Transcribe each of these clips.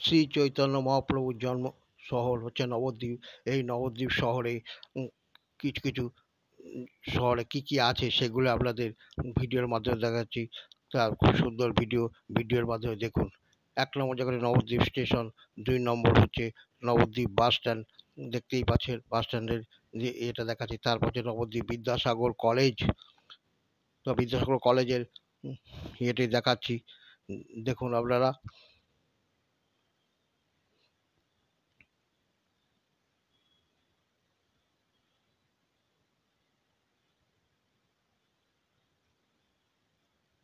শ্রী চৈতন্য মহাপ্রভুর জন্ম শহর হচ্ছে নবদ্বীপ। এই নবদ্বীপ শহরে কিছু কিছু শহরে কি আছে সেগুলো আপনাদের ভিডিওর মাধ্যমে দেখাচ্ছি। তার খুব সুন্দর ভিডিওর মাধ্যমে দেখুন। 1 নম্বর জায়গায় নবদ্বীপ স্টেশন, 2 নম্বর হচ্ছে নবদ্বীপ বাস স্ট্যান্ড, দেখতেই পাচ্ছেন বাস স্ট্যান্ডের যে এটা দেখাচ্ছি। তারপর হচ্ছে নবদ্বীপ বিদ্যাসাগর কলেজ, তো বিদ্যাসাগর কলেজের ইয়েটি দেখাচ্ছি, দেখুন আপনারা।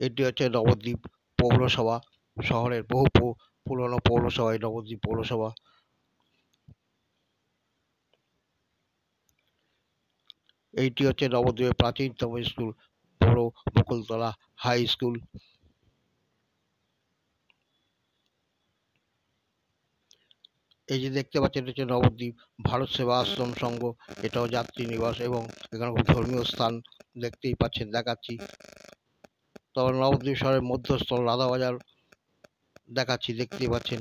এটি হচ্ছে নবদ্বীপ পৌরসভা, শহরের বহু পুরনো পৌরসভা এই নবদ্বীপ পৌরসভা। এইটি হচ্ছে নবদ্বীপের প্রাচীনতম স্কুল, বড় বকুলতলা হাই স্কুল। এই যে দেখতে পাচ্ছেন হচ্ছে নবদ্বীপ ভারত সেবা আশ্রম সংঘ, এটাও যাত্রী নিবাস এবং এখানে খুব ধর্মীয় স্থান দেখতেই পাচ্ছেন, দেখাচ্ছি। তবে নবদ্বীপ শহরের মধ্যস্থল রাধাবাজার দেখাচ্ছি, দেখতেই পাচ্ছেন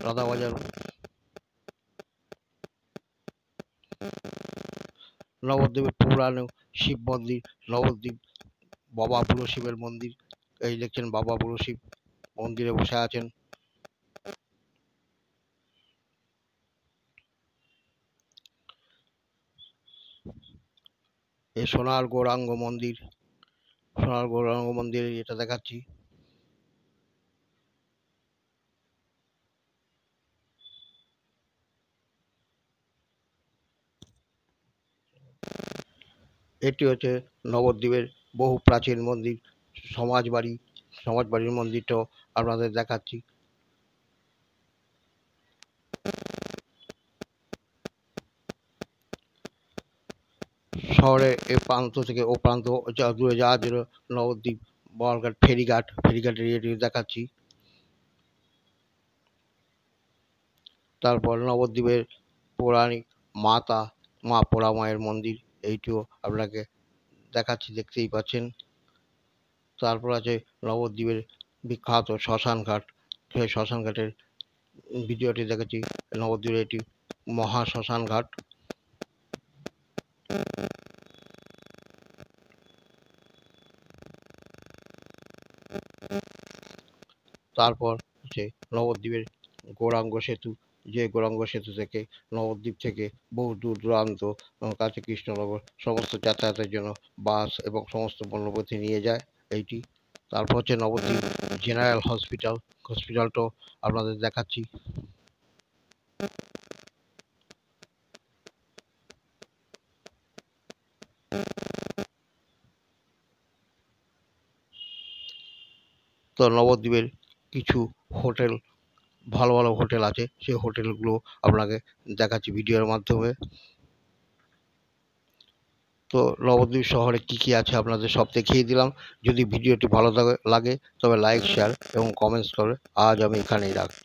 রাধাবাজার। নবদ্বীপের পুরানো শিব মন্দির, নবদ্বীপ বাবা বুড়ো শিবের মন্দির। এই দেখছেন বাবা বুড়ো শিব মন্দিরে বসে আছেন। এই সোনার গৌরাঙ্গ মন্দির, সোনার গৌরাঙ্গ মন্দিরে এটা দেখাচ্ছি। এটি হচ্ছে নবদ্বীপের বহু প্রাচীন মন্দির সমাজবাড়ির মন্দিরটাও আপনাদের দেখাচ্ছি। শহরের এ প্রান্ত থেকে ও প্রান্ত দূরে যাওয়ার জন্য নবদ্বীপ বড়ঘাট ফেরিঘাটের ইয়েটি দেখাচ্ছি। তারপর নবদ্বীপের পৌরাণিক মা পোড়া মায়ের মন্দির, এইটিও আপনাকে দেখাচ্ছি, দেখতেই পাচ্ছেন। তারপর আছে নবদ্বীপের বিখ্যাত শ্মশানঘাট, সেই শ্মশানঘাটের ভিডিওটি দেখাচ্ছি। নবদ্বীপের এটি মহা শ্মশানঘাট। তারপর হচ্ছে নবদ্বীপের গৌরাঙ্গ সেতু, যে গৌরাঙ্গ সেতু থেকে নবদ্বীপ থেকে বহু দূর দূরান্ত কাছে কৃষ্ণনগর সমস্ত যাতায়াতের জন্য বাস এবং সমস্ত পণ্যপত্র নিয়ে যায় এইটি। তারপর হচ্ছে নবদ্বীপ জেনারেল হসপিটালটাও আপনাদের দেখাচ্ছি। তো নবদ্বীপের কিছু হোটেল, ভালো ভালো হোটেল আছে, সেই হোটেলগুলো আপনাকে দেখাচ্ছি ভিডিওর মাধ্যমে। তো নবদ্বীপ শহরে কি আছে আপনাদের সব দেখিয়ে দিলাম। যদি ভিডিওটি ভালো লাগে তবে লাইক, শেয়ার এবং কমেন্টস করে আজ আমি এখানেই রাখছি।